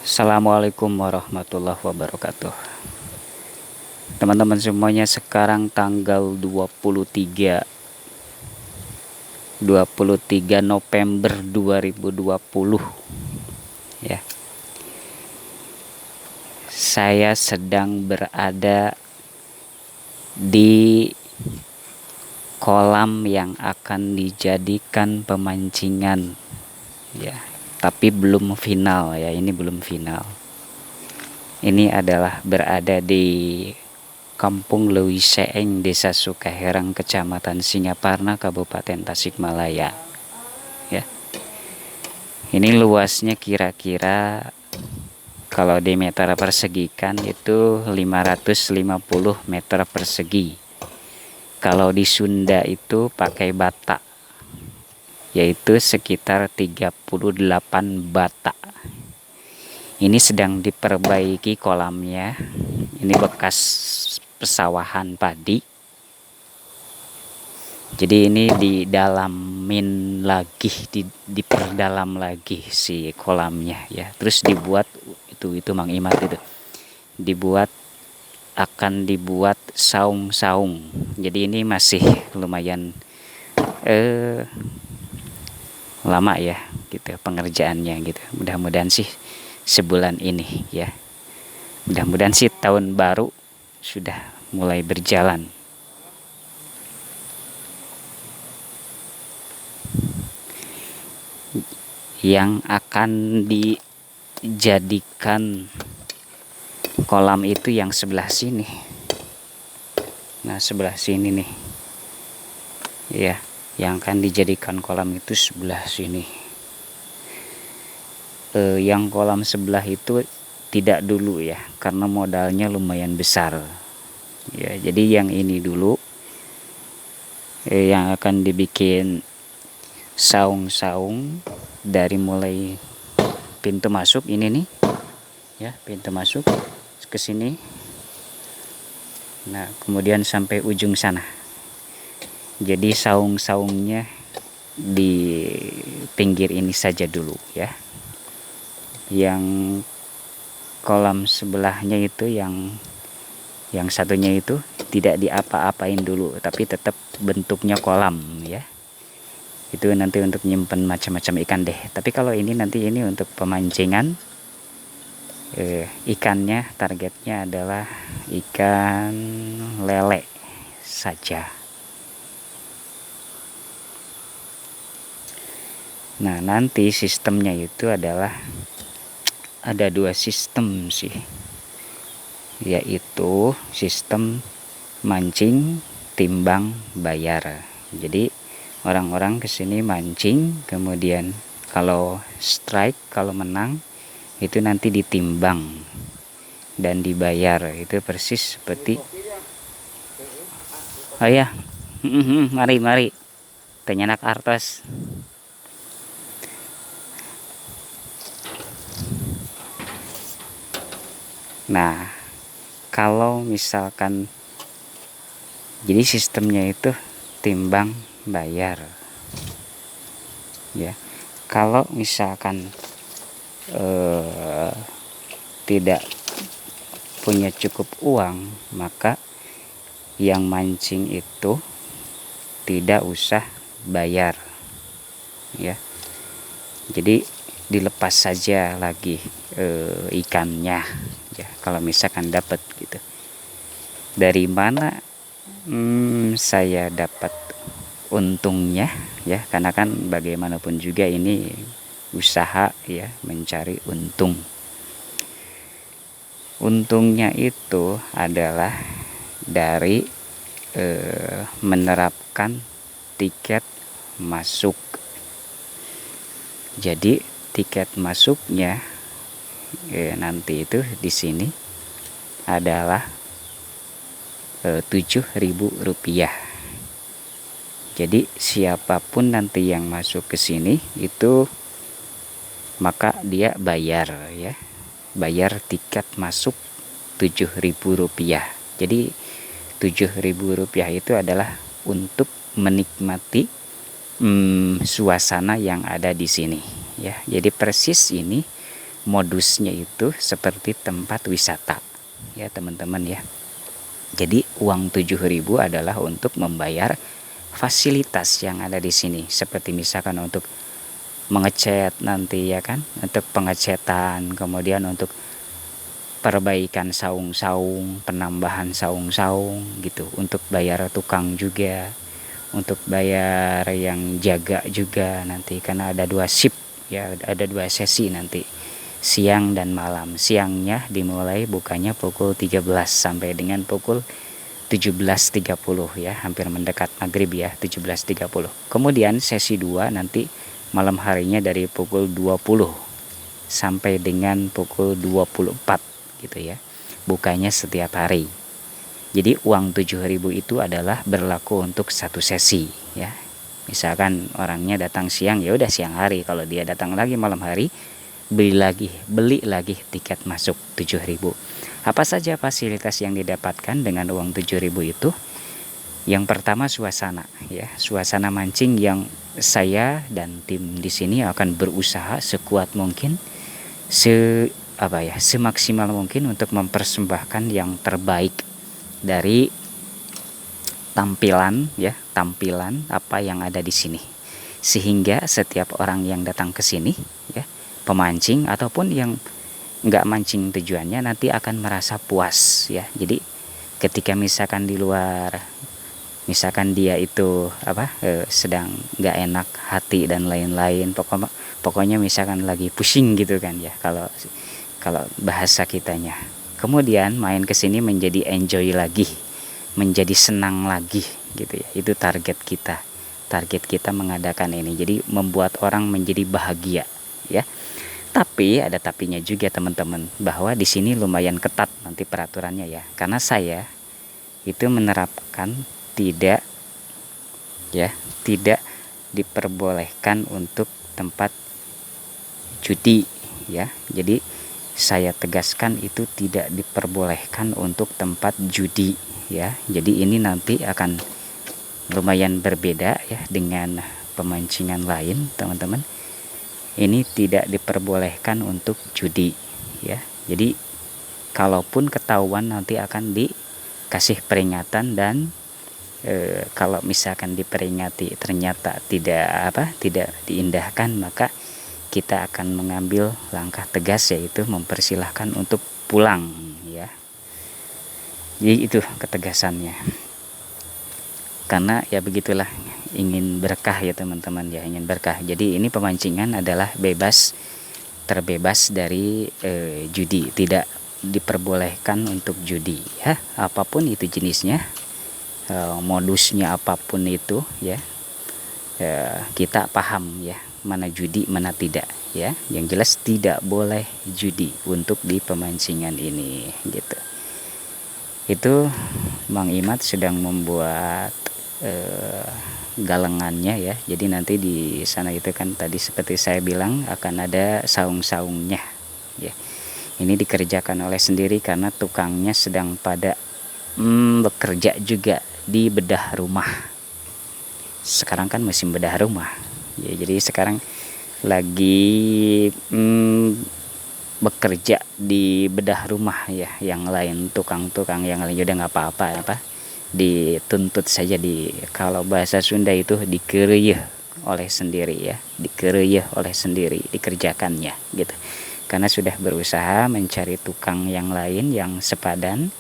Assalamualaikum warahmatullahi wabarakatuh. Teman-teman semuanya, sekarang tanggal 23 November 2020 ya. Saya sedang berada di kolam yang akan dijadikan pemancingan ya. Tapi belum final ya, ini belum final. Ini adalah berada di Kampung Leuwi Seeng, Desa Sukaherang, Kecamatan Singaparna, Kabupaten Tasikmalaya. Ya. Ini luasnya kira-kira kalau di meter persegi kan itu 550 meter persegi. Kalau di Sunda itu pakai bata, yaitu sekitar 38 bata. Ini sedang diperbaiki kolamnya. Ini bekas pesawahan padi. Jadi ini didalamin lagi, diperdalam lagi si kolamnya ya. Terus dibuat itu Mang Imat itu. Akan dibuat saung-saung. Jadi ini masih lumayan lama ya gitu pengerjaannya gitu. Mudah-mudahan sih sebulan ini ya. Mudah-mudahan sih tahun baru sudah mulai berjalan. Yang akan dijadikan kolam itu yang sebelah sini. Nah, sebelah sini nih. Ya, yang akan dijadikan kolam itu sebelah sini. Yang kolam sebelah itu tidak dulu ya, karena modalnya lumayan besar. Ya, jadi yang ini dulu yang akan dibikin saung-saung dari mulai pintu masuk ini nih. Ya, pintu masuk ke sini. Nah, kemudian sampai ujung sana. Jadi saung-saungnya di pinggir ini saja dulu ya. Yang kolam sebelahnya itu yang satunya itu tidak diapa-apain dulu, tapi tetap bentuknya kolam ya. Itu nanti untuk nyimpen macam-macam ikan deh. Tapi kalau ini nanti ini untuk pemancingan ikannya, targetnya adalah ikan lele saja. Nah, nanti sistemnya itu adalah ada dua sistem sih, yaitu sistem mancing, timbang, bayar. Jadi orang-orang kesini mancing, kemudian kalau strike, kalau menang itu nanti ditimbang dan dibayar. Itu persis seperti oh ya, mari tenyanak artos. Nah, kalau misalkan jadi sistemnya itu timbang bayar ya. Kalau misalkan tidak punya cukup uang, maka yang mancing itu tidak usah bayar ya. Jadi dilepas saja lagi ikannya ya, kalau misalkan dapat gitu. Dari mana saya dapat untungnya ya, karena kan bagaimanapun juga ini usaha ya, mencari untung. Untungnya itu adalah dari menerapkan tiket masuk. Jadi tiket masuknya nanti itu di sini adalah Rp7.000. Jadi siapapun nanti yang masuk ke sini itu maka dia bayar ya. Bayar tiket masuk Rp7.000. Jadi Rp7.000 itu adalah untuk menikmati suasana yang ada di sini ya. Jadi persis ini modusnya itu seperti tempat wisata ya teman-teman ya. Jadi uang 7.000 adalah untuk membayar fasilitas yang ada di sini, seperti misalkan untuk mengecat nanti ya kan, untuk pengecetan, kemudian untuk perbaikan saung-saung, penambahan saung-saung gitu, untuk bayar tukang juga, untuk bayar yang jaga juga nanti, karena ada 2 shift ya, ada 2 sesi nanti, siang dan malam. Siangnya dimulai bukanya pukul 13 sampai dengan pukul 17.30 ya, hampir mendekat maghrib ya, 17.30. Kemudian sesi 2 nanti malam harinya dari pukul 20 sampai dengan pukul 24 gitu ya. Bukanya setiap hari. Jadi uang 7.000 itu adalah berlaku untuk satu sesi ya. Misalkan orangnya datang siang, ya udah siang hari. Kalau dia datang lagi malam hari, beli lagi tiket masuk 7.000. Apa saja fasilitas yang didapatkan dengan uang 7.000 itu? Yang pertama suasana ya, suasana mancing yang saya dan tim di sini akan berusaha sekuat mungkin, semaksimal mungkin untuk mempersembahkan yang terbaik dari tampilan apa yang ada di sini, sehingga setiap orang yang datang ke sini ya, pemancing ataupun yang nggak mancing tujuannya, nanti akan merasa puas ya. Jadi ketika misalkan di luar, misalkan dia itu sedang nggak enak hati dan lain-lain, pokoknya misalkan lagi pusing gitu kan ya, kalau bahasa kitanya, kemudian main ke sini menjadi enjoy lagi, menjadi senang lagi gitu ya. Itu target kita mengadakan ini, jadi membuat orang menjadi bahagia ya. Tapi ada tapinya juga teman-teman, bahwa di sini lumayan ketat nanti peraturannya ya, karena saya itu menerapkan tidak diperbolehkan untuk tempat judi ya. Jadi saya tegaskan itu tidak diperbolehkan untuk tempat judi ya. Jadi ini nanti akan lumayan berbeda ya dengan pemancingan lain teman-teman. Ini tidak diperbolehkan untuk judi ya. Jadi kalaupun ketahuan nanti akan dikasih peringatan, dan kalau misalkan diperingati ternyata tidak diindahkan, maka kita akan mengambil langkah tegas, yaitu mempersilahkan untuk pulang ya. Jadi itu ketegasannya, karena ya begitulah, ingin berkah ya teman-teman ya, ingin berkah. Jadi ini pemancingan adalah terbebas dari judi, tidak diperbolehkan untuk judi ya, apapun itu jenisnya, modusnya apapun itu ya, kita paham ya, mana judi mana tidak ya. Yang jelas tidak boleh judi untuk di pemancingan ini gitu. Itu Mang Imat sedang membuat galengannya ya. Jadi nanti di sana itu kan tadi seperti saya bilang akan ada saung-saungnya ya. Ini dikerjakan oleh sendiri karena tukangnya sedang pada bekerja juga di bedah rumah. Sekarang kan musim bedah rumah ya, jadi sekarang lagi bekerja di bedah rumah ya. Yang lain tukang-tukang yang lain udah nggak apa-apa, dituntut saja, kalau bahasa Sunda itu dikereyeh oleh sendiri ya, dikereyeh oleh sendiri, dikerjakannya gitu. Karena sudah berusaha mencari tukang yang lain yang sepadan,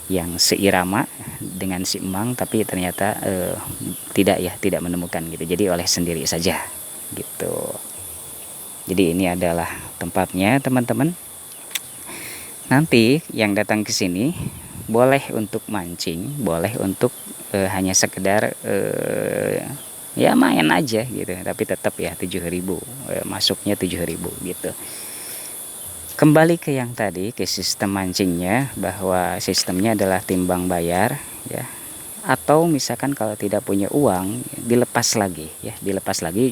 yang seirama dengan si Emang, tapi ternyata tidak menemukan gitu. Jadi oleh sendiri saja gitu. Jadi ini adalah tempatnya teman-teman. Nanti yang datang ke sini boleh untuk mancing, boleh untuk hanya sekedar ya main aja gitu, tapi tetap ya 7.000, masuknya 7.000 gitu. Kembali ke yang tadi, ke sistem mancingnya, bahwa sistemnya adalah timbang bayar ya, atau misalkan kalau tidak punya uang, dilepas lagi ya,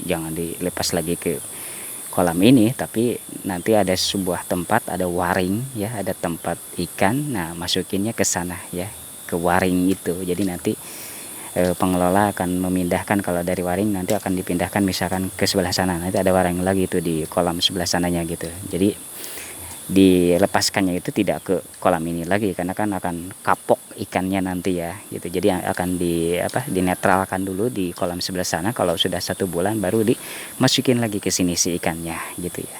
jangan dilepas lagi ke kolam ini, tapi nanti ada sebuah tempat, ada waring ya, ada tempat ikan. Nah, masukinnya ke sana ya, ke waring itu. Jadi nanti pengelola akan memindahkan, kalau dari waring nanti akan dipindahkan misalkan ke sebelah sana. Nanti ada waring lagi itu di kolam sebelah sananya gitu. Jadi dilepaskannya itu tidak ke kolam ini lagi, karena kan akan kapok ikannya nanti ya gitu. Jadi akan dinetralkan dulu di kolam sebelah sana. Kalau sudah 1 bulan baru dimasukin lagi ke sini si ikannya gitu ya.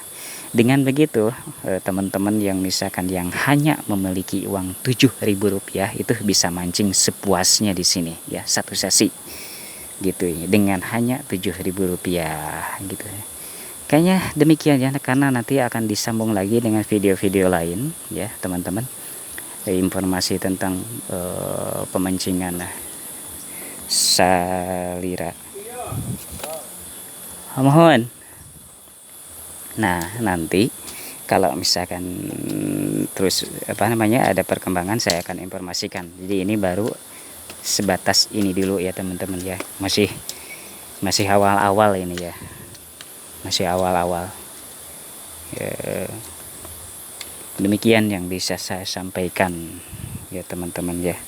Dengan begitu teman-teman yang misalkan yang hanya memiliki uang Rp7.000 itu bisa mancing sepuasnya di sini ya, satu sesi gitu ya, dengan hanya Rp7.000 gitu ya. Kayaknya demikian ya, karena nanti akan disambung lagi dengan video-video lain ya teman-teman, informasi tentang pemancingan salira. Mohon. Nah nanti kalau misalkan terus ada perkembangan saya akan informasikan. Jadi ini baru sebatas ini dulu ya teman-teman ya, masih awal-awal ini ya, masih awal-awal. Demikian yang bisa saya sampaikan ya teman-teman ya.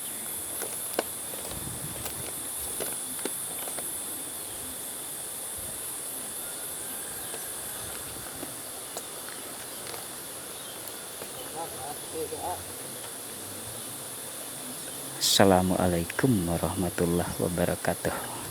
Assalamualaikum warahmatullahi wabarakatuh.